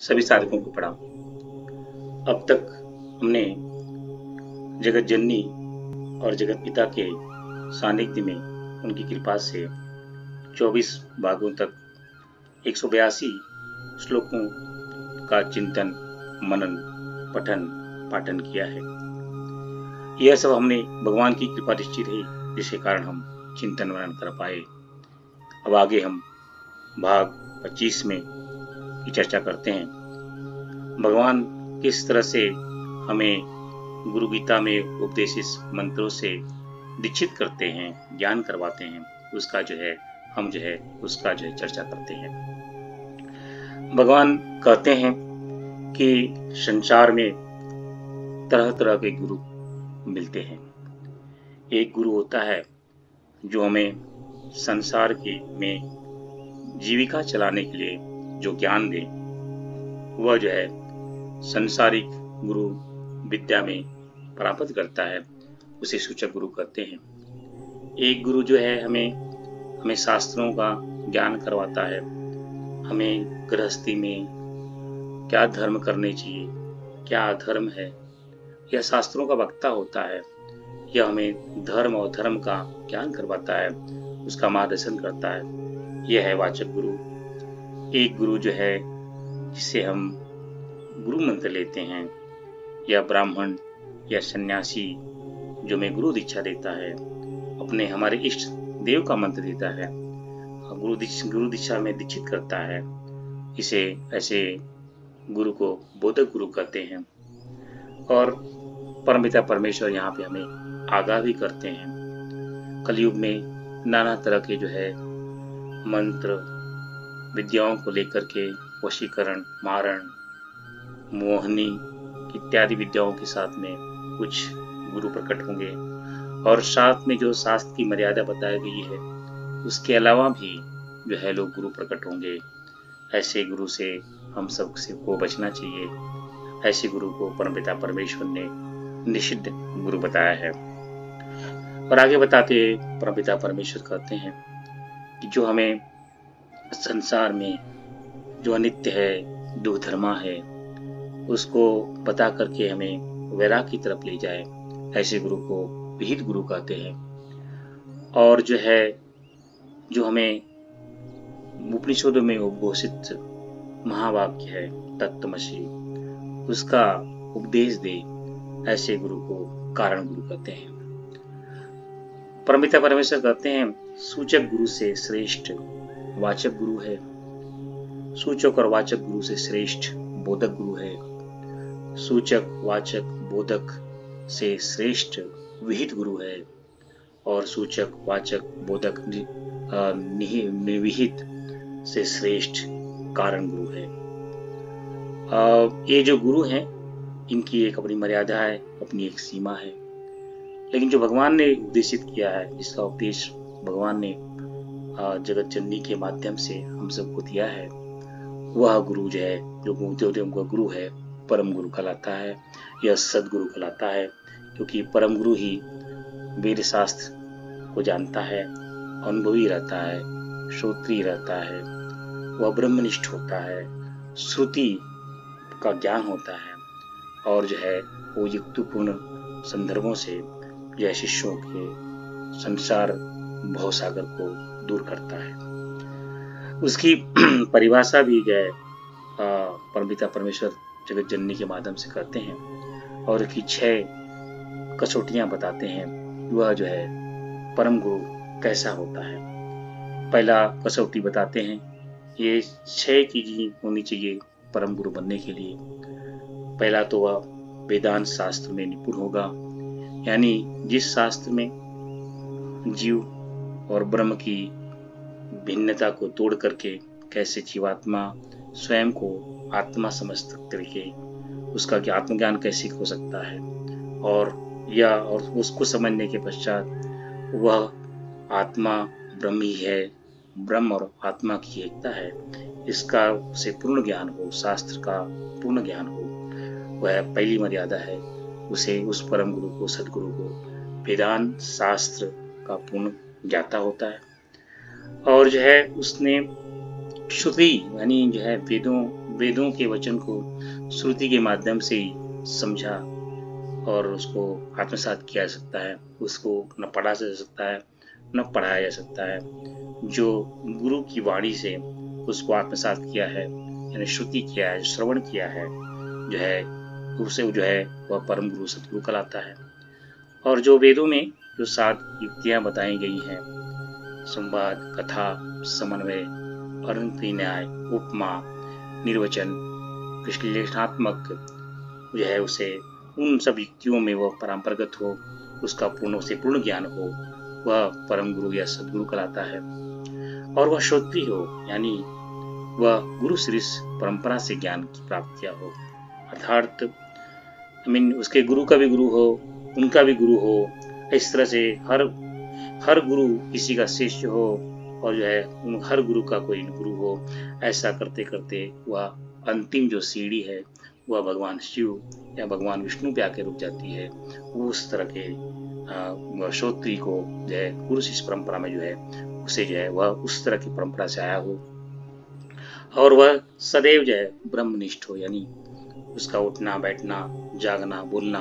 सभी साधकों को प्रणाम। अब तक हमने जगत जननी और जगत पिता के सानिध्य में उनकी कृपा से 24 भागों तक 182 श्लोकों का चिंतन, मनन, पठन, पाठन किया है। यह सब हमने भगवान की कृपा निश्चित है, जिसके कारण हम चिंतन मनन कर पाए। अब आगे हम भाग 25 में की चर्चा करते हैं। भगवान किस तरह से हमें गुरु गीता में उपदेशित मंत्रों से दीक्षित करते हैं, ज्ञान करवाते हैं, उसका हम उसका चर्चा करते हैं। भगवान कहते हैं कि संसार में तरह तरह के गुरु मिलते हैं। एक गुरु होता है जो हमें संसार में जीविका चलाने के लिए जो ज्ञान दे, वह संसारिक गुरु विद्या में प्राप्त करता है, उसे सूचक गुरु कहते हैं। एक गुरु हमें शास्त्रों का ज्ञान करवाता है, हमें गृहस्थी में क्या धर्म करने चाहिए, क्या अधर्म है, यह शास्त्रों का वक्ता होता है। यह हमें धर्म और धर्म का ज्ञान करवाता है, उसका मार्गदर्शन करता है। यह है वाचक गुरु। एक गुरु जिससे हम गुरु मंत्र लेते हैं, या ब्राह्मण या सन्यासी जो हमें गुरु दीक्षा देता है, अपने हमारे इष्ट देव का मंत्र देता है, गुरु दीक्षा में दीक्षित करता है, ऐसे गुरु को बोधक गुरु कहते हैं। और परमपिता परमेश्वर यहाँ पे हमें आगाह भी करते हैं। कलयुग में नाना तरह के मंत्र विद्याओं को लेकर के वशीकरण, मारण, मोहनी इत्यादि विद्याओं के साथ में कुछ गुरु प्रकट होंगे, और साथ में जो शास्त्र की मर्यादा बताई गई है उसके अलावा भी लोग गुरु प्रकट होंगे। ऐसे गुरु से हम सबको बचना चाहिए। ऐसे गुरु को परमपिता परमेश्वर ने निषिद्ध गुरु बताया है। और आगे बताते परमपिता परमेश्वर कहते हैं कि जो हमें संसार में जो अनित्य है, दुर्धर्मा है, उसको बता करके हमें वैराग की तरफ ले जाए, ऐसे गुरु को विहित गुरु कहते हैं। और जो हमें उपनिषदों में उद्घोषित महावाक्य है तत्त्वमसि, उसका उपदेश दे, ऐसे गुरु को कारण गुरु कहते हैं। परमपिता परमेश्वर कहते हैं सूचक गुरु से श्रेष्ठ वाचक गुरु है, सूचक और वाचक गुरु से श्रेष्ठ बोधक गुरु है, सूचक वाचक बोधक से श्रेष्ठ विहित गुरु है, और सूचक वाचक बोधक निविहित से श्रेष्ठ कारण गुरु है। ये जो गुरु हैं, इनकी एक अपनी मर्यादा है, अपनी एक सीमा है। लेकिन जो भगवान ने उपदेशित किया है, जिसका उपदेश भगवान ने जगत जननी के माध्यम से हम सबको दिया है, वह गुरु जो का गुरु है, परम गुरु कहलाता है, यह सदगुरु कहलाता है। क्योंकि परम गुरु ही वेद शास्त्र को जानता है, अनुभवी रहता है, श्रोत्रिय रहता है, वह ब्रह्मनिष्ठ होता है, श्रुति का ज्ञान होता है, और वो युक्तिपूर्ण संदर्भों से शिष्यों के संसार भवसागर को दूर करता है। उसकी परिभाषा भी परमपिता परमेश्वर जगत जननी के माध्यम से करते हैं, और की 6 कसौटियां बताते हैं। वह परम गुरु कैसा होता है। पहला कसौटी बताते हैं, ये 6 चीजें होनी चाहिए परम गुरु बनने के लिए। पहला तो वह वेदांत शास्त्र में निपुण होगा, यानी जिस शास्त्र में जीव और ब्रह्म की भिन्नता को तोड़ करके कैसे जीवात्मा स्वयं को आत्मा समझ करके उसका आत्मज्ञान कैसे हो सकता है, और उसको समझने के पश्चात वह आत्मा ब्रह्म ही है, ब्रह्म और आत्मा की एकता है, इसका उसे पूर्ण ज्ञान हो, शास्त्र का पूर्ण ज्ञान हो, वह पहली मर्यादा है। उस परम गुरु को, सदगुरु को वेदांत शास्त्र का पूर्ण ज्ञाता होता है। और उसने श्रुति यानी जो है वेदों के वचन को श्रुति के माध्यम से ही समझा और उसको आत्मसात किया जा सकता है। उसको न पढ़ा जा सकता है न पढ़ाया जा सकता है। जो गुरु की वाणी से उसको आत्मसात किया है यानी श्रुति किया है, श्रवण किया है, जो है उसे जो है वह परम गुरु सतगुरु कहलाता है। और जो वेदों में जो 7 युक्तियां बताई गई हैं, संवाद, कथा, समन्वय, अनंति न्याय, उपमा, निर्वचन, विश्लेषणात्मक, जो है उसे उन सब युक्तियों में वह परंपरागत हो, उसका पूर्ण ज्ञान हो, वह परम गुरु या सदगुरु कहलाता है। और वह श्रोत्री हो यानी वह गुरु शिष्य परंपरा से ज्ञान की प्राप्तियां हो, अर्थात उसके गुरु का भी गुरु हो, उनका भी गुरु हो। इस तरह से हर गुरु किसी का शिष्य हो और जो है हर गुरु का कोई गुरु हो। ऐसा करते करते वह अंतिम जो सीढ़ी है वह भगवान शिव या भगवान विष्णु पे आके रुक जाती है। उस तरह के श्रोत्री को जो है गुरु शिष्य परंपरा में जो है उसे जो है वह उस तरह की परंपरा से आया हो और वह सदैव जो है ब्रह्मनिष्ठ हो, यानी उसका उठना बैठना जागना बोलना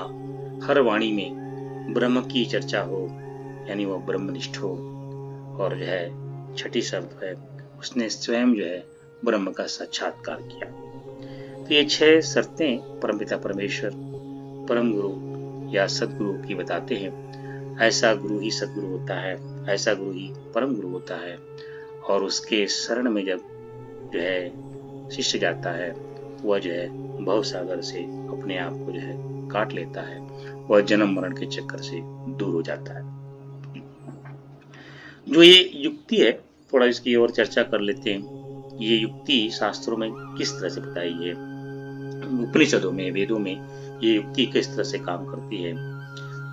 हर वाणी में ब्रह्म की चर्चा हो, यानी वह ब्रह्मनिष्ठ हो। और जो है छठी शर्त है उसने स्वयं जो है ब्रह्म का साक्षात्कार किया। तो ये 6 शर्तें परमपिता परमेश्वर परम गुरु या सदगुरु की बताते हैं। ऐसा गुरु ही सदगुरु होता है, ऐसा गुरु ही परम गुरु होता है। और उसके शरण में जब जो है शिष्य जाता है वह जो है भव सागर से अपने आप को जो है काट लेता है, वह जन्म मरण के चक्कर से दूर हो जाता है। जो ये युक्ति है थोड़ा इसकी और चर्चा कर लेते हैं। ये युक्ति शास्त्रों में किस तरह से बताई है, उपनिषदों में, वेदों में ये युक्ति किस तरह से काम करती है।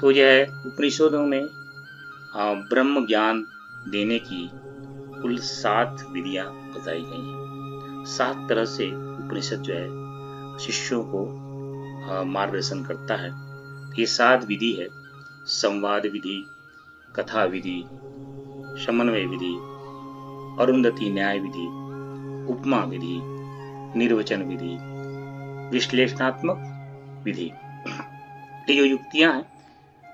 तो यह उपनिषदों में ब्रह्म ज्ञान देने की कुल 7 विधियां बताई गई हैं। 7 तरह से उपनिषद जो है शिष्यों को मार्गदर्शन करता है। ये 7 विधि है: संवाद विधि, कथा विधि, समन्वय विधि, अरुंधति न्याय विधि, उपमा विधि, निर्वचन विधि, विश्लेषणात्मक विधि। ये जो युक्तियां हैं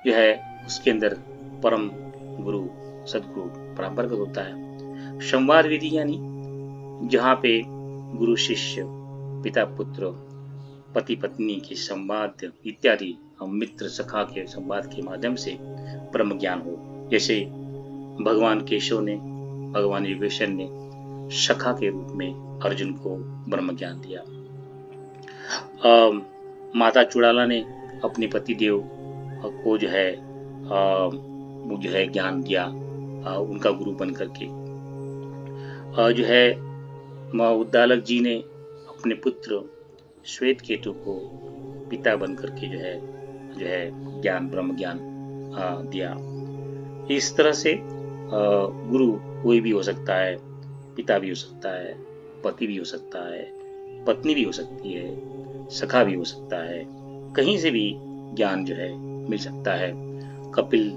जो है उसके अंदर परम गुरु सदगुरु परंपरागत होता है। संवाद विधि यानी जहाँ पे गुरु शिष्य, पिता पुत्र, पति पत्नी के संवाद इत्यादि मित्र सखा के संवाद के माध्यम से ब्रह्म ज्ञान हो। जैसे भगवान केशव ने, भगवान योगेश्वर ने सखा के रूप में अर्जुन को ब्रह्म ज्ञान दिया। माता चुड़ाला ने अपने पति देव को जो है ज्ञान दिया उनका गुरु बन करके। जो है उद्दालक जी ने अपने पुत्र श्वेत केतु को पिता बन करके जो है ज्ञान ब्रह्म ज्ञान दिया। इस तरह से गुरु कोई भी हो सकता है, पिता भी हो सकता है, पति भी हो सकता है, पत्नी भी हो सकती है, सखा भी हो सकता है, कहीं से भी ज्ञान जो है मिल सकता है। कपिल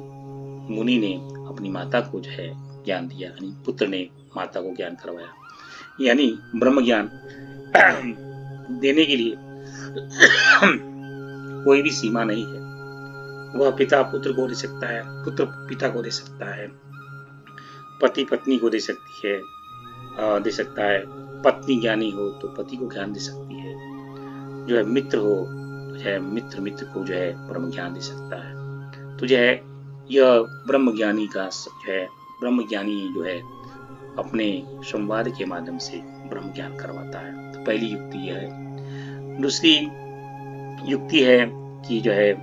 मुनि ने अपनी माता को जो है ज्ञान दिया, यानी पुत्र ने माता को ज्ञान करवाया। यानी ब्रह्म ज्ञान देने के लिए कोई भी सीमा नहीं है। वह पिता पुत्र को दे सकता है, पुत्र पिता को दे सकता है, पति पत्नी को दे सकती है, दे सकता है। पत्नी ज्ञानी हो तो पति को ज्ञान दे सकती है। जो है मित्र हो तो जो है मित्र को जो है ब्रह्म ज्ञान दे सकता है। तो जो है यह ब्रह्म ज्ञानी का जो है ब्रह्म ज्ञानी जो है अपने संवाद के माध्यम से ब्रह्म ज्ञान करवाता है। तो पहली युक्ति यह है। दूसरी युक्ति है कि जो है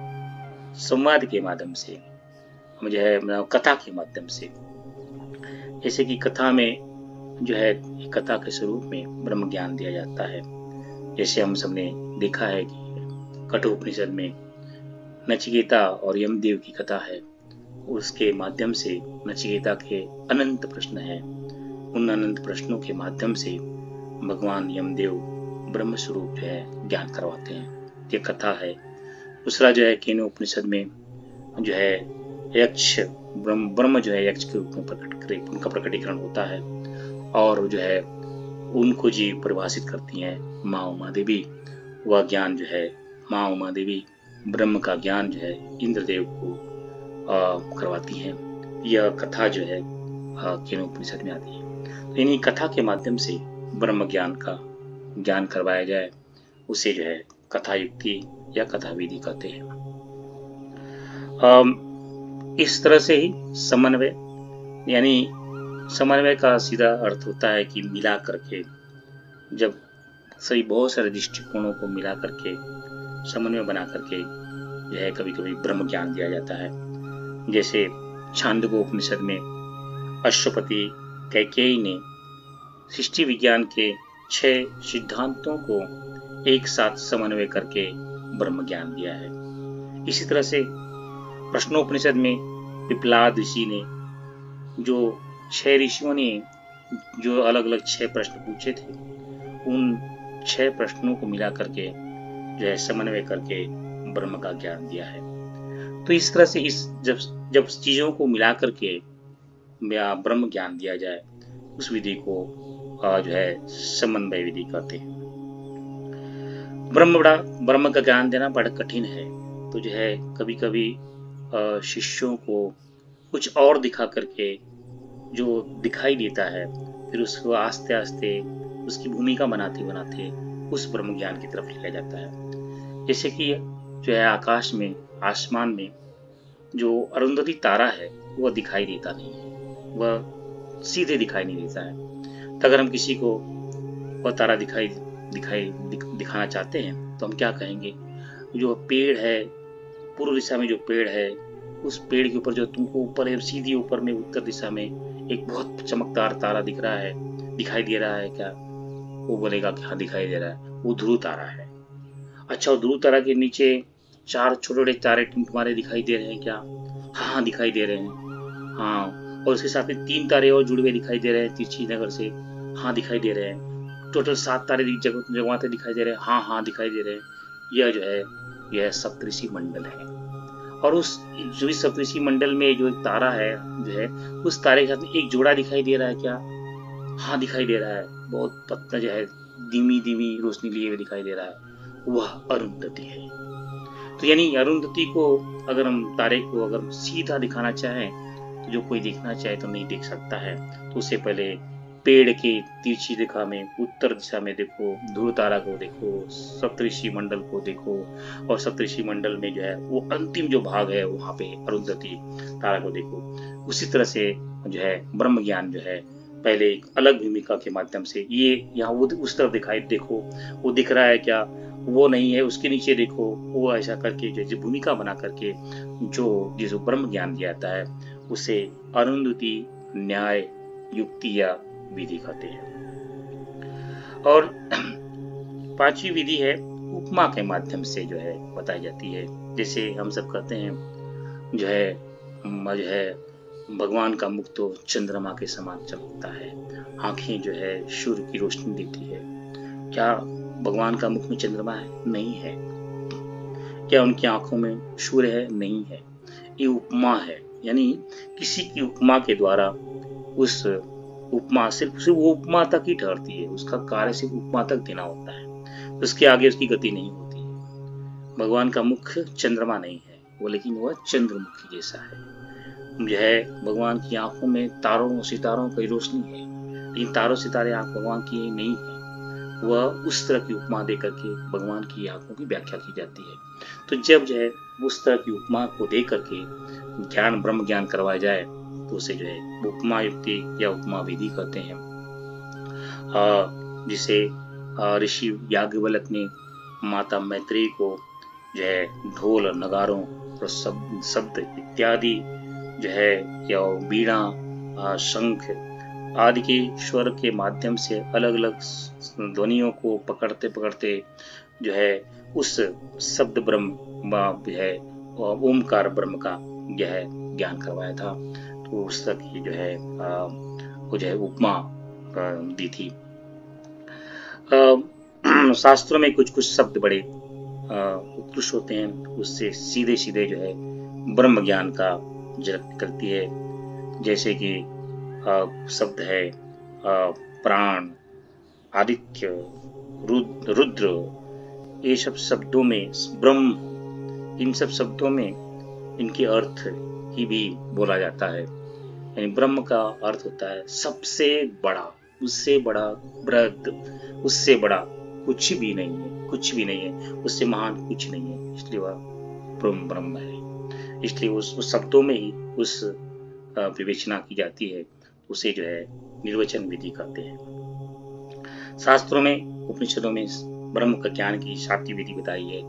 संवाद के माध्यम से हम जो है कथा के माध्यम से, जैसे कि कथा में जो है कथा के स्वरूप में ब्रह्म ज्ञान दिया जाता है। जैसे हम सबने देखा है कि कठोपनिषद में नचिकेता और यमदेव की कथा है, उसके माध्यम से नचिकेता के अनंत प्रश्न हैं। उन अनंत प्रश्नों के माध्यम से भगवान यमदेव ब्रह्म स्वरूप जो है ज्ञान करवाते हैं। ये कथा है। दूसरा जो है केनोपनिषद में जो है यक्ष ब्रह्म जो है यक्ष के रूप में उनका प्रकटीकरण होता है। और जो है उनको जी परिभाषित करती हैं माँ उमा देवी। वह ज्ञान जो है माँ उमा देवी ब्रह्म का ज्ञान जो है इंद्रदेव को करवाती हैं। यह कथा जो है केनोपनिषद में आती है। तो इन्हीं कथा के माध्यम से ब्रह्म ज्ञान का ज्ञान करवाया जाए, उसे जो है कथा युक्ति या कथा विधि कहते हैं। इस तरह से ही समन्वय, यानी समन्वय का सीधा अर्थ होता है कि मिला करके, जब सही बहुत सारे दृष्टिकोणों को मिला करके समन्वय बना करके जो है कभी कभी ब्रह्म ज्ञान दिया जाता है। जैसे छांदोग्योपनिषद में अश्वपति कैकेयी ने सृष्टि विज्ञान के 6 सिद्धांतों को एक साथ समन्वय करके ब्रह्म ज्ञान दिया है। इसी तरह से प्रश्नोपनिषद में पिप्लाद ऋषि ने जो 6 ऋषियों ने जो अलग अलग 6 प्रश्न पूछे थे, उन 6 प्रश्नों को मिला करके जो है समन्वय करके ब्रह्म का ज्ञान दिया है। तो इस तरह से जब चीजों को मिला करके ब्रह्म ज्ञान दिया जाए, उस विधि को जो है समन्वय विधि कहते हैं। ब्रह्म का ज्ञान देना बड़ा कठिन है। तो जो है कभी कभी शिष्यों को कुछ और दिखा करके जो दिखाई देता है, फिर उसको आस्ते आस्ते उसकी भूमिका बनाते बनाते उस ब्रह्म ज्ञान की तरफ लिया जाता है। जैसे कि जो है आकाश में, आसमान में जो अरुंधति तारा है वह दिखाई देता नहीं है, वह सीधे दिखाई नहीं देता है। तो अगर हम किसी को वह तारा दिखाना चाहते हैं तो हम क्या कहेंगे? जो पेड़ है, पूर्व दिशा में जो पेड़ है, उस पेड़ के ऊपर जो तुमको ऊपर है, सीधी ऊपर में उत्तर दिशा में एक बहुत चमकदार तारा दिखाई दे रहा है क्या? वो बोलेगा कि हाँ दिखाई दे रहा है, वो ध्रुव तारा है। अच्छा, वो ध्रुव तारा के नीचे 4 छोटे छोटे तारे तुम्हारे दिखाई दे रहे हैं क्या? हाँ दिखाई दे रहे हैं। हाँ, और उसके साथ में 3 तारे और जुड़े हुए दिखाई दे रहे हैं तिरछी नगर से। हाँ दिखाई दे रहे हैं। टोटल 7 तारे जगह दिखाई दे रहे हैं। हाँ दिखाई दे रहे हैं। यह जो है यह सप्तऋषि मंडल है। और उस जो इस सप्तऋषि मंडल में जो एक तारा है जो है, उस तारे के साथ में एक जोड़ा दिखाई दे रहा है क्या? हाँ दिखाई दे रहा है। बहुत पतला जो है धीमी धीमी रोशनी लिए हुए दिखाई दे रहा है, वह अरुंधति है। तो यानी अरुंधति को अगर हम तारे को अगर सीधा दिखाना चाहें तो जो कोई देखना चाहे तो नहीं देख सकता है। तो उससे पहले पेड़ के तिरछी दिशा में उत्तर दिशा में देखो, ध्रुव तारा को देखो, सप्तऋषि मंडल को देखो, और सप्तऋषि मंडल में जो है वो अंतिम जो भाग है वहां पे अरुंधति तारा को देखो। उसी तरह से जो है ब्रह्म ज्ञान जो है पहले एक अलग भूमिका के माध्यम से, ये यहाँ वो उस तरफ दिखाई देखो, वो दिख रहा है क्या? वो नहीं है, उसके नीचे देखो, वो ऐसा करके जो भूमिका बना करके जो ब्रह्म ज्ञान दिया जाता है उसे अरुंधति न्याय युक्ति या विधि कहते हैं। और 5वीं विधि है उपमा के माध्यम से जो है बताई जाती है। जैसे हम सब कहते हैं जो है भगवान का मुख तो चंद्रमा के समान चमकता है, आंखें जो है सूर्य की रोशनी देती है। क्या भगवान का मुख में चंद्रमा है? नहीं है। क्या उनकी आंखों में सूर्य है? नहीं है। ये उपमा है, यानी किसी की उपमा के द्वारा उस उपमा सिर्फ वो उपमा तक ही ठहरती है, उसका कार्य सिर्फ उपमा तक देना होता है, उसके आगे उसकी गति नहीं होती है। भगवान का मुख चंद्रमा नहीं है वो, लेकिन वह चंद्रमुखी जैसा है। जो है भगवान की आंखों में तारों सितारों की रोशनी है, लेकिन तारों सितारे आंख भगवान की नहीं है। वह उस तरह की उपमा दे करके भगवान की आंखों की व्याख्या की जाती है। तो जब जो है उस तरह की उपमा को दे करके ज्ञान ब्रह्म ज्ञान करवाया जाए तो उसे जो है उपमा युक्ति या उपमा विधि कहते हैं। जिसे ऋषि याज्ञवल्क्य ने माता मैत्रेयी को जो है ढोल और नगारों और शब्द इत्यादि जो है या वीणा शंख आदि के स्वर के माध्यम से अलग अलग ध्वनियों को पकड़ते पकड़ते जो है उस शब्द ब्रह्म जो है ओमकार ब्रह्म का जो है ज्ञान करवाया था। तो उस तरह की जो है वो जो है उपमा दी थी। शास्त्रों में कुछ कुछ शब्द बड़े उत्कृष्ट होते हैं, उससे सीधे सीधे जो है ब्रह्म ज्ञान का झलक निकलती है। जैसे कि शब्द है प्राण, आदित्य, रुद्र, ये सब शब्दों में ब्रह्म, इन सब शब्दों में इनके अर्थ ही भी बोला जाता है। यानी ब्रह्म का अर्थ होता है सबसे बड़ा, उससे बड़ा बृहद, उससे बड़ा कुछ भी नहीं है, कुछ भी नहीं है, उससे महान कुछ नहीं है, इसलिए वह ब्रह्म ब्रह्म है। इसलिए उस शब्दों में ही उस विवेचना की जाती है, उसे जो है निर्वचन विधि कहते हैं। शास्त्रों में, उपनिषदों में ब्रह्म का ज्ञान की 7वीं विधि बताई है,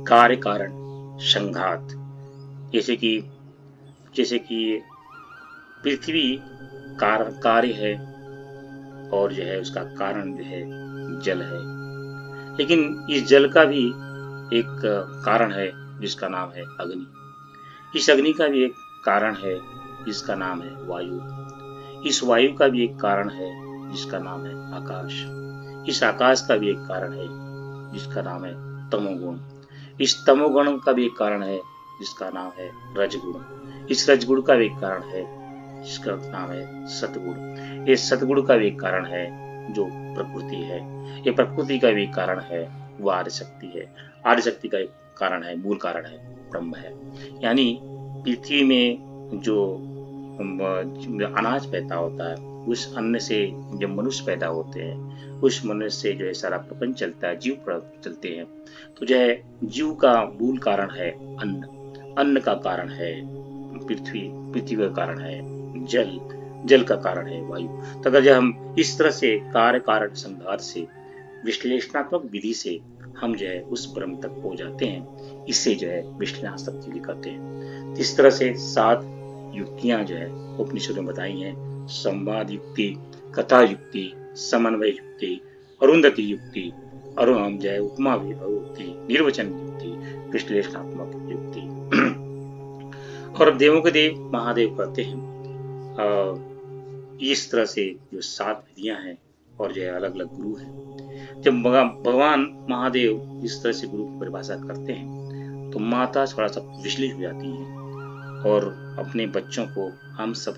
कार्य कारण संघात। जैसे कि पृथ्वी कार्य है और जो है उसका कारण जो है जल है, लेकिन इस जल का भी एक कारण है जिसका नाम है अग्नि। इस अग्नि का भी एक कारण है जिसका नाम है वायु। इस वायु का भी एक कारण है जिसका नाम है आकाश। इस आकाश का भी एक कारण है जिसका नाम है तमोगुण। इस तमोगुण का भी एक कारण है जिसका नाम है रजगुण। इस रजगुण का भी एक कारण है जिसका नाम है सतगुण। ये सतगुण का भी एक कारण है जो प्रकृति है। ये प्रकृति का भी कारण है वो आर्य शक्ति है। आर्य शक्ति का एक कारण है, मूल कारण है ब्रह्म है। यानी पृथ्वी में जो अनाज पैदा होता है, उस अन्न से जब मनुष्य पैदा होते हैं, उस मनुष्य से जो है सारा प्रपंच चलता है, जीव चलते हैं। तो जो है जीव का मूल कारण है अन्न, अन्न का कारण है पृथ्वी, पृथ्वी का कारण है जल, जल का कारण है वायु। तो अगर जब हम इस तरह से कार्य कारण संघात से, विश्लेषणात्मक विधि से हम जो है उस ब्रह्म तक पहुंच जाते हैं, इससे जो है विश्लेषणात्मक विधि कहते हैं। इस तरह से 7 युक्तियां जो है उपनिषदों में बताई हैं, संवाद युक्ति, कथा युक्ति, समन्वय युक्ति, अरुंधति युक्ति, अरुण जो है उपमा युक्ति, निर्वचन युक्ति, विश्लेषणात्मक युक्ति। और देवों के देव महादेव कहते हैं। इस तरह से जो 7 विधियां हैं और जो है अलग अलग गुरु हैं। जब भगवान महादेव इस तरह से गुरु की परिभाषा करते हैं तो माता थोड़ा सा विचलित हो जाती हैं और अपने बच्चों को, हम सब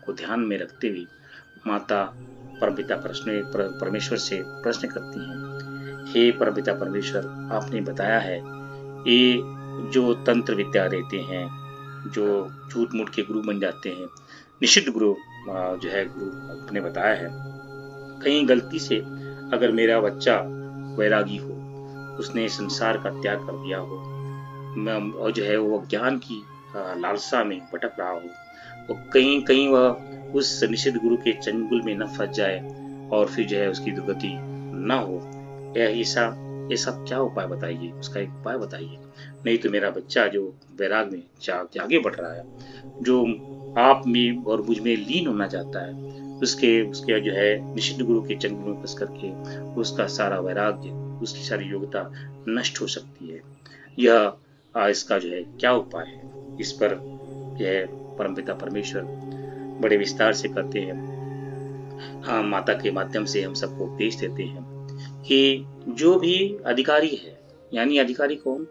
को ध्यान में रखते हुए माता परमपिता परमेश्वर से प्रश्न करती हैं, हे परमपिता परमेश्वर, आपने बताया है ये जो तंत्र विद्या देते हैं, जो झूठ मूठ के गुरु बन जाते हैं, निषिद्ध गुरु जो है गुरु आपने बताया है, कहीं गलती से अगर मेरा बच्चा वैरागी हो, उसने संसार का त्याग कर दिया हो और जो है वो ज्ञान की लालसा में भटक रहा हो, वो कहीं वह उस निषिद्ध गुरु के चंगुल में न फंस जाए और फिर जो है उसकी दुर्गति न हो, ऐसा क्या उपाय बताइए, उसका एक उपाय बताइए। नहीं तो मेरा बच्चा जो वैराग में आगे बढ़ रहा है, जो आप में और मुझ में लीन होना चाहता है, उसके जो है निषिद्ध गुरु के चंगुल में फंस करके उसका सारा वैराग्य, उसकी सारी योग्यता नष्ट हो सकती है। यह इसका जो है क्या उपाय है, इस पर यह परमपिता परमेश्वर बड़े विस्तार से कहते हैं। हाँ, माता के माध्यम से हम सबको उपदेश देते हैं कि जो भी अधिकारी है, यानी अधिकारी कौन,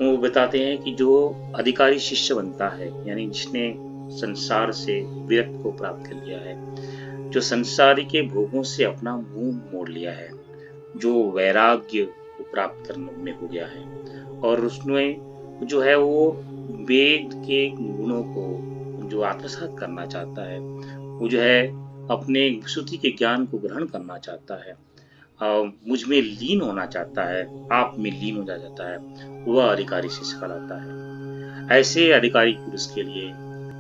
वो बताते हैं कि जो अधिकारी शिष्य बनता है, यानी जिसने संसार से विरक्त को प्राप्त कर लिया है, जो संसारी के भोगों से अपना मुंह मोड़ लिया है, जो वैराग्य को प्राप्त करने में हो गया है और उसमें जो है वो वेद के गुणों को जो आत्मसात करना चाहता है, वो जो है अपने श्रुति के ज्ञान को ग्रहण करना चाहता है, मुझ में लीन होना चाहता है, आप में लीन हो जाता है, वह अधिकारी शिष्य कहलाता है। ऐसे अधिकारी पुरुष के लिए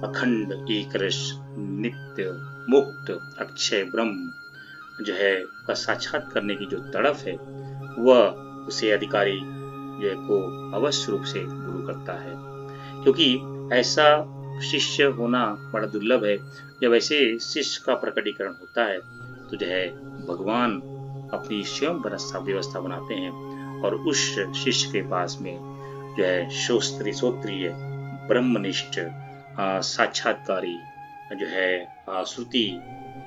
अखंड एक रस नित्य मुक्त अक्षय ब्रह्म जो है का साक्षात करने की जो तड़प है, वह उसे अधिकारी जो को अवश्य रूप से गुरु करता है। क्योंकि ऐसा शिष्य होना बड़ा दुर्लभ है। जब ऐसे शिष्य का प्रकटीकरण होता है तो जो है भगवान अपनी स्वयं व्यवस्था बनाते हैं और उस शिष्य के पास में जो है श्रोत्रिय ब्रह्मनिष्ठ साक्षात्कारी जो है श्रुति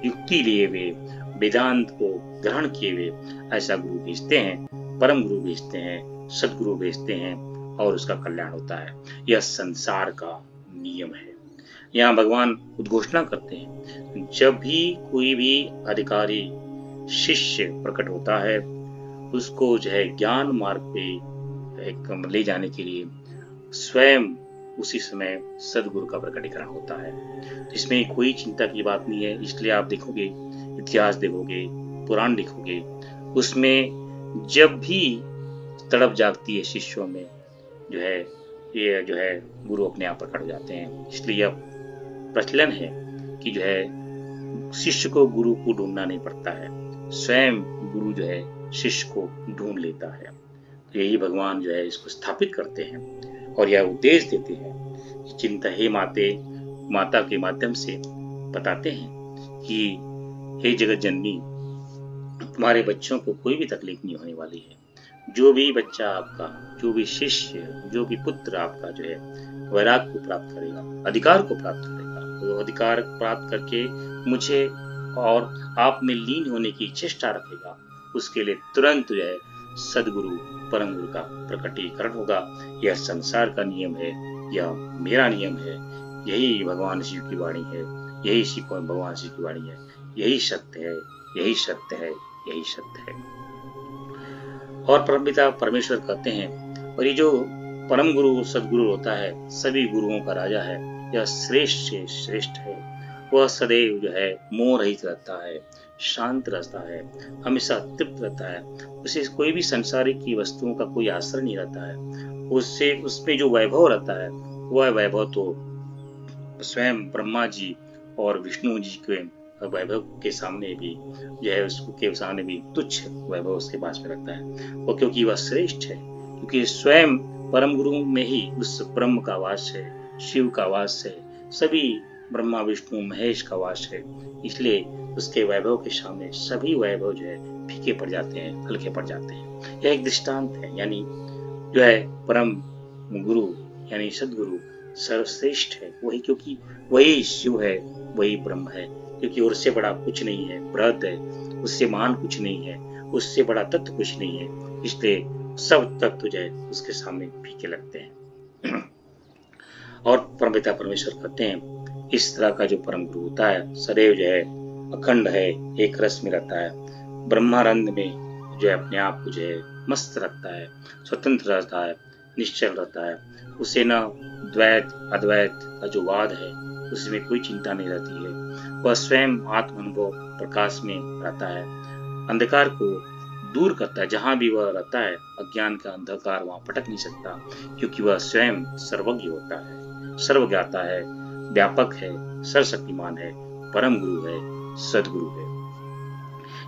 युक्ति लिए हुए, वेदांत को ग्रहण किए हुए ऐसा गुरु भेजते हैं, परम गुरु भेजते हैं, सदगुरु भेजते हैं और उसका कल्याण होता है। यह संसार का नियम है। यहाँ भगवान उद्घोषणा करते हैं, जब भी कोई भी अधिकारी शिष्य प्रकट होता है, उसको जो है ज्ञान मार्ग पे एक ले जाने के लिए स्वयं उसी समय सदगुरु का प्रकटीकरण होता है। तो इसमें कोई चिंता की बात नहीं है। इसलिए आप देखोगे, इतिहास देखोगे, पुराण देखोगे, उसमें जब भी तड़प जागती है शिष्यों में, जो है ये जो है गुरु अपने आप प्रकट हो जाते हैं। इसलिए यह प्रचलन है कि जो है शिष्य को गुरु को ढूंढना नहीं पड़ता है, स्वयं गुरु जो है शिष्य को ढूंढ लेता है। तो यही भगवान जो है इसको स्थापित करते हैं और यह उपदेश देते हैं कि चिंता हे माता के माध्यम से बताते हैं कि हे जगत जननी, तुम्हारे बच्चों को कोई भी तकलीफ नहीं होने वाली है। जो भी बच्चा आपका, जो भी शिष्य, जो भी पुत्र आपका जो है वैराग को प्राप्त करेगा, अधिकार को प्राप्त करेगा, तो अधिकार प्राप्त करके मुझे और आप में लीन होने की चेष्टा रखेगा, उसके लिए तुरंत जो है सदगुरु परम गुरु का प्रकटीकरण होगा। यह संसार का नियम है, यह मेरा नियम है, यही भगवान शिव की वाणी है, यही भगवान शिव की वाणी है, यही सत्य है, यही सत्य है, यही सत्य है। और परमपिता परमेश्वर कहते हैं, और ये जो परम गुरु सदगुरु होता है, सभी गुरुओं का राजा है, यह श्रेष्ठ से श्रेष्ठ है। वह सदैव जो है मोह रहित रहता है, शांत रहता है, हमेशा तृप्त रहता है, उसे कोई भी संसारिक की वस्तुओं का कोई आश्रय नहीं रहता है। उससे उसमें जो वैभव रहता है, वह वैभव तो स्वयं ब्रह्मा जी और विष्णु जी के वैभव के सामने भी जो है उसके सामने भी तुच्छ वैभव उसके पास में रखता है। वो क्योंकि वह श्रेष्ठ है, क्योंकि स्वयं परम गुरु में ही उस ब्रह्म का वास है, शिव का वास है, सभी ब्रह्मा विष्णु महेश का वास है। इसलिए उसके वैभव के सामने सभी वैभव जो है फीके पड़ जाते हैं, हल्के पड़ जाते हैं। यह एक दृष्टांत है, यानी जो है परम गुरु यानी सदगुरु सर्वश्रेष्ठ है वही, क्योंकि वही शिव है, वही ब्रह्म है, क्योंकि उससे बड़ा कुछ नहीं है, बृहद है, उससे महान कुछ नहीं है, उससे बड़ा तत्व कुछ नहीं है। इसलिए सब तत्व जो है उसके सामने फीके लगते हैं। और परमपिता परमेश्वर कहते हैं, इस तरह का जो परम गुरु होता है सदैव जो है अखंड है, एक रस में रहता है, ब्रह्मानंद में जो है अपने आप को जो है मस्त रखता है, स्वतंत्र रहता है, निश्चल रहता है। उसे न द्वैत अद्वैत का जो वाद है उसमें कोई चिंता नहीं रहती है। वह स्वयं आत्म अनुभव प्रकाश में रहता है, अंधकार को दूर करता है। जहां भी वह रहता है अज्ञान का अंधकार वहां पटक नहीं सकता, क्योंकि वह स्वयं सर्वज्ञ होता है, सर्वज्ञाता है, व्यापक है, सर्वशक्तिमान है, परम गुरु है, सदगुरु है।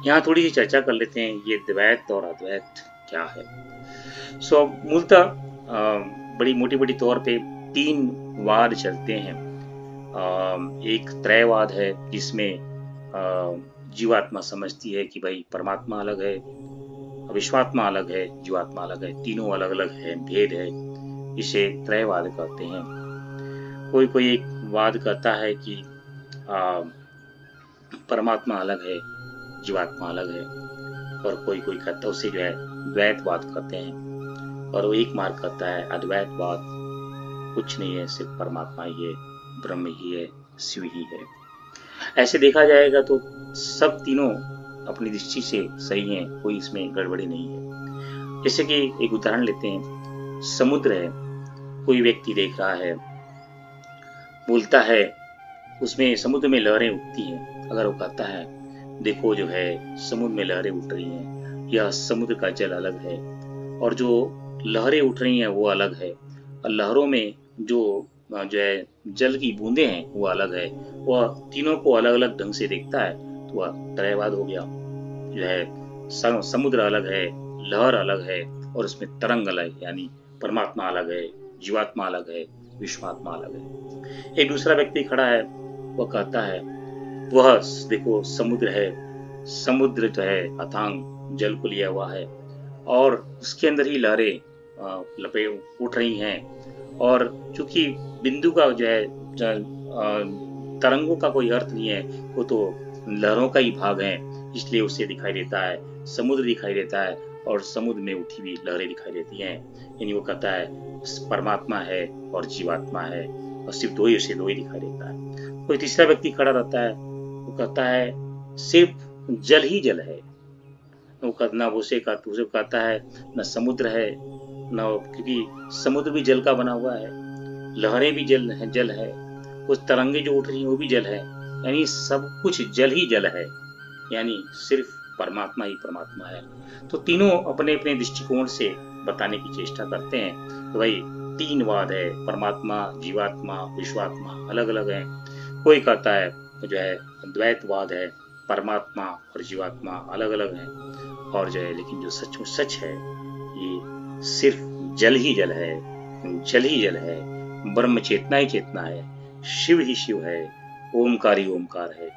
यहाँ थोड़ी सी चर्चा कर लेते हैं, ये द्वैत और अद्वैत क्या है। मूलतः बड़ी मोटी तौर पे 3 वाद चलते हैं। एक त्रयवाद है जिसमें जीवात्मा समझती है कि भाई परमात्मा अलग है, विश्वात्मा अलग है, जीवात्मा अलग है, तीनों अलग अलग है, भेद है, इसे त्रयवाद कहते हैं। कोई एक वाद कहता है कि परमात्मा अलग है, जीवात्मा अलग है, और कोई कहता है उसे जो है द्वैतवाद कहते हैं। और वो एक मार्ग कहता है अद्वैतवाद, कुछ नहीं है, सिर्फ परमात्मा ही है, ब्रह्म ही है, शिव ही है। ऐसे देखा जाएगा तो सब तीनों अपनी दृष्टि से सही हैं, कोई इसमें गड़बड़ी नहीं है। जैसे कि एक उदाहरण लेते हैं, समुद्र है, कोई व्यक्ति देख रहा है, बोलता है, उसमें समुद्र में लहरें उठती हैं। अगर वो कहता है देखो जो है समुद्र में लहरें उठ रही हैं, यह समुद्र का जल अलग है और जो लहरें उठ रही हैं वो अलग है, और लहरों में जो है जल की बूंदें हैं वो अलग है, वह तीनों को अलग अलग ढंग से देखता है, तो वह त्रयवाद हो गया। जो है समुद्र अलग है, लहर अलग है, और उसमें तरंग अलग, यानी परमात्मा अलग है, जीवात्मा अलग है, विश्वात्मा अलग है। एक दूसरा व्यक्ति खड़ा है, वह कहता है वह देखो समुद्र है, समुद्र जो है अथांग जल को लिया हुआ है और उसके अंदर ही लहरें लपेट उठ रही हैं, और चूंकि बिंदु का जो है तरंगों का कोई अर्थ नहीं है, वो तो लहरों का ही भाग है, इसलिए उसे दिखाई देता है, समुद्र दिखाई देता है और समुद्र में उठी हुई लहरें दिखाई देती हैं। यानी वो कहता है परमात्मा है और जीवात्मा है, और सिर्फ उसे दो ही दिखाई देता है। कोई तीसरा व्यक्ति खड़ा रहता है, वो कहता है सिर्फ जल ही जल है। ना उसे कहता है, न समुद्र है, न, क्योंकि समुद्र भी जल का बना हुआ है, लहरें भी जल है, उस तरंगे जो उठ रही हैं वो भी जल है, यानी सब कुछ जल ही जल है, यानी सिर्फ परमात्मा ही परमात्मा है। तो तीनों अपने अपने दृष्टिकोण से बताने की चेष्टा करते हैं तो भाई तीन वाद है, परमात्मा, जीवात्मा, विश्वात्मा अलग अलग है। कोई कहता है जो है द्वैतवाद है, परमात्मा और जीवात्मा अलग अलग है, और जो है लेकिन जो सचमुच सच है ये सिर्फ जल ही जल है, जल ही जल है, ब्रह्म चेतना ही चेतना है, शिव ही शिव है, ओमकार ही ओमकार है,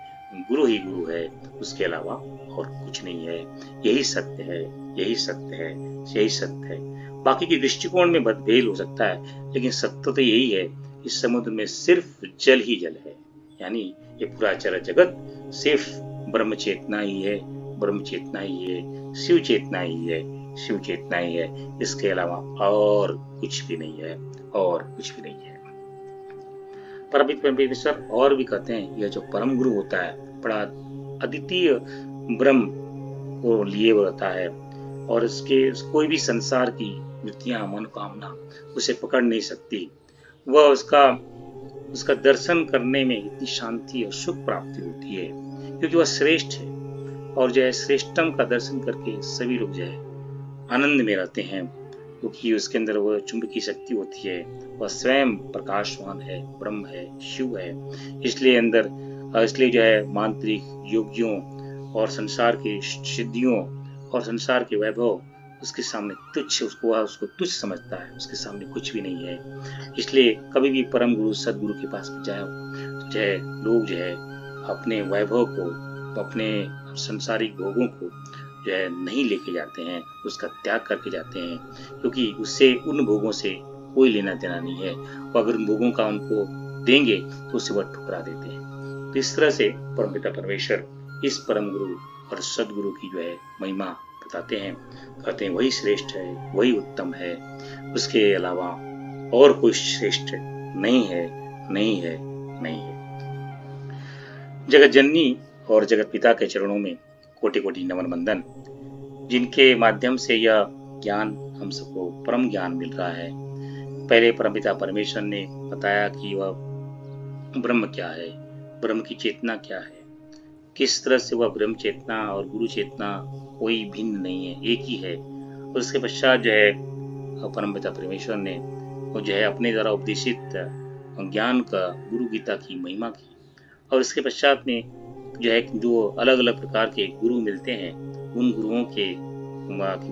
गुरु ही गुरु है, उसके अलावा और कुछ नहीं है। यही सत्य है, यही सत्य है, यही सत्य है। बाकी के दृष्टिकोण में मतभेद हो सकता है, लेकिन सत्य तो यही है, इस समुद्र में सिर्फ जल ही जल है, यानी ये पूरा चर जगत सिर्फ ब्रह्म चेतना ही है, ब्रह्म चेतना ही है, शिव चेतना ही है, शिव चेतना ही है, इसके अलावा और कुछ भी नहीं है, और कुछ भी नहीं है। परमेश्वर और भी कहते हैं यह जो परम गुरु होता है बड़ा अद्वितीय ब्रह्म को लिए रहता है, और उसके कोई भी संसार की वृत्तियां, मनोकामना उसे पकड़ नहीं सकती। वह उसका दर्शन करने में इतनी शांति और सुख प्राप्ति होती है, क्योंकि वह श्रेष्ठ है, और जो है श्रेष्ठतम का दर्शन करके सभी लोग जो है आनंद में रहते हैं, क्योंकि उसके अंदर वह चुंबकीय शक्ति होती है, वह स्वयं प्रकाशवान है, ब्रह्म है, शिव है। इसलिए जो है मांत्रिक योगियों और संसार की सिद्धियों और संसार के वैभव उसके सामने तुच्छ, उसको तुच्छ समझता है, उसके सामने कुछ भी नहीं है। इसलिए कभी भी परम गुरु सदगुरु के पास जाओ तो जो है लोग जो है अपने वैभव को, अपने संसारिक भोगों को जो है नहीं लेके जाते हैं, उसका त्याग करके जाते हैं, क्योंकि उससे उन भोगों से कोई लेना देना नहीं है। और अगर उन भोगों का उनको देंगे तो उसे वह ठुकरा देते हैं। तो इस तरह से परमपिता परमेश्वर इस परम गुरु और सदगुरु की जो है महिमा बताते हैं, कहते हैं वही श्रेष्ठ है, वही उत्तम है, उसके अलावा और कोई श्रेष्ठ नहीं है, नहीं है, नहीं है। जगत जननी और जगत पिता के चरणों में कोटि कोटि नमन बंदन, जिनके माध्यम से यह ज्ञान हम सबको परम ज्ञान मिल रहा है। पहले परमपिता परमेश्वर ने बताया कि वह ब्रह्म क्या है, ब्रह्म की चेतना क्या है, किस तरह से वह ब्रह्म चेतना और गुरु चेतना कोई भिन्न नहीं है, एक ही है। और उसके पश्चात जो है परमपिता परमेश्वर ने वो जो है अपने द्वारा उपदेशित ज्ञान का गुरु गीता की महिमा की, और इसके पश्चात में जो है जो अलग अलग प्रकार के गुरु मिलते हैं उन गुरुओं के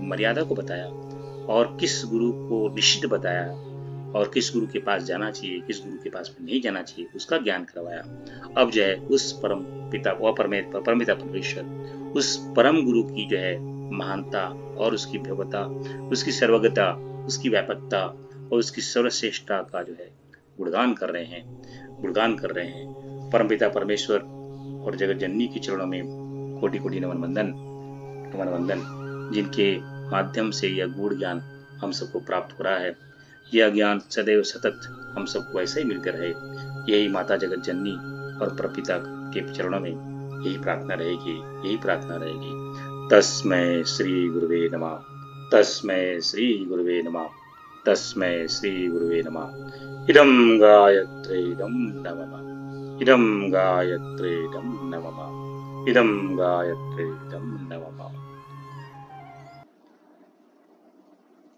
मर्यादा को बताया, और किस गुरु को निश्चित बताया, और किस गुरु के पास जाना चाहिए, किस गुरु के पास नहीं जाना चाहिए, उसका ज्ञान करवाया। अब जो है उस परम पिता व परमपिता परमेश्वर उस परम गुरु की जो है महानता और उसकी भव्यता, उसकी सर्वज्ञता, उसकी व्यापकता और उसकी सर्वश्रेष्ठता का जो है गुणगान कर रहे हैं। परमपिता परमेश्वर और जगत जननी के चरणों में कोटि कोटि नमन वंदन, जिनके माध्यम से यह गूढ़ ज्ञान हम सबको प्राप्त हो रहा है। यह ज्ञान सदैव सतत हम सबको ऐसे ही मिलते रहे, यही माता जगत जननी और परमपिता के चरणों में यही प्रार्थना रहेगी। तस्मै श्री गुरुवे नमः, तस्मै श्री गुरुवे नमः, तस्मै श्री गुरुवे नमः। इदं गायत्रीदं नमः, इदं गायत्रीदं नमः, इदं गायत्रीदं नमः।